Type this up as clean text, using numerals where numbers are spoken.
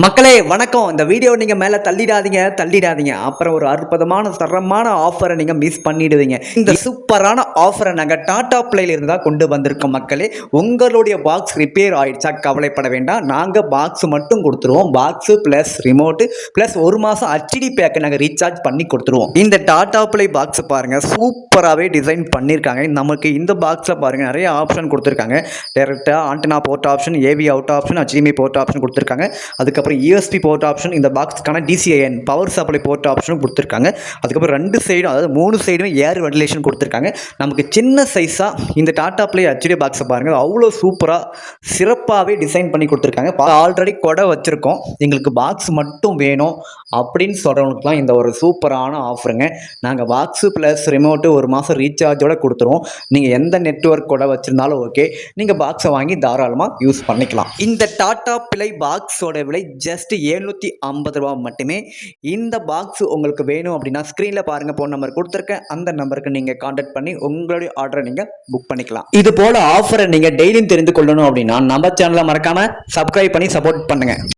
மக்களே வணக்கம். இந்த வீடியோ நீங்கள் மேலே தள்ளிடாதீங்க. அப்புறம் ஒரு அற்புதமான தரமான ஆஃபரை நீங்கள் மிஸ் பண்ணிடுவீங்க. இந்த சூப்பரான ஆஃபரை நாங்கள் டாடா பிளேல இருந்து தான் கொண்டு வந்திருக்கோம். மக்களே, உங்களுடைய பாக்ஸ் ரிப்பேர் ஆயிடுச்சா கவலைப்பட வேண்டாம். நாங்கள் பாக்ஸ் மட்டும் கொடுத்துருவோம். பாக்ஸு ப்ளஸ் ரிமோட்டு ப்ளஸ் ஒரு மாதம் ஹெச்டி பேக்கை நாங்கள் ரீசார்ஜ் பண்ணி கொடுத்துருவோம். இந்த டாடா பிளே பாக்ஸ் பாருங்கள், சூப்பராகவே டிசைன் பண்ணியிருக்காங்க. நமக்கு இந்த பாக்ஸில் பாருங்கள் நிறைய ஆப்ஷன் கொடுத்துருக்காங்க. டேரெக்டாக antenna port option, AV out option, HDMI port option கொடுத்துருக்காங்க. அதுக்கப்புறம் யூஎஸ்பி போர்ட் ஆப்ஷன், இந்த பாக்ஸ்க்கான DCIN பவர் சப்ளை போர்ட் ஆப்ஷனும் கொடுத்துருக்காங்க. அதுக்கப்புறம் 2 சைடும், அதாவது 3 சைடுமே ஏர் வென்டிலேஷன் கொடுத்துருக்காங்க. நமக்கு சின்ன சைஸாக இந்த டாடா பிளே ஹெச்டி பாக்ஸை பாருங்கள், அவ்வளோ சூப்பராக சிறப்பாகவே டிசைன் பண்ணி கொடுத்துருக்காங்க. ஆல்ரெடி கொடை வச்சுருக்கோம், எங்களுக்கு பாக்ஸ் மட்டும் வேணும் அப்படின்னு சொல்கிறவங்களுக்குலாம் இந்த ஒரு சூப்பரான ஆஃபருங்க. நாங்கள் பாக்ஸு ப்ளஸ் ரிமோட்டு ஒரு மாதம் ரீசார்ஜோடு கொடுத்துருவோம். நீங்கள் எந்த நெட்வொர்க் கொடை வச்சுருந்தாலும் ஓகே, நீங்கள் பாக்ஸை வாங்கி தாராளமாக யூஸ் பண்ணிக்கலாம். இந்த டாடா பிளே பாக்ஸோட விலை ஜஸ்ட் 750 ரூபா மட்டுமே. இந்த பாக்ஸ் உங்களுக்கு வேணும் அப்படின்னா ஸ்க்ரீனில் பாருங்கள், ஃபோன் நம்பர் கொடுத்துருக்கேன். அந்த நம்பருக்கு நீங்கள் கான்டாக்ட் பண்ணி உங்களுடைய ஆர்டரை நீங்கள் புக் பண்ணிக்கலாம். இது போல் ஆஃபரை நீங்கள் டெய்லியும் தெரிந்து கொள்ளணும் அப்படின்னா நம்ம சேனலை மறக்காமல் சப்ஸ்கிரைப் பண்ணி சப்போர்ட் பண்ணுங்கள்.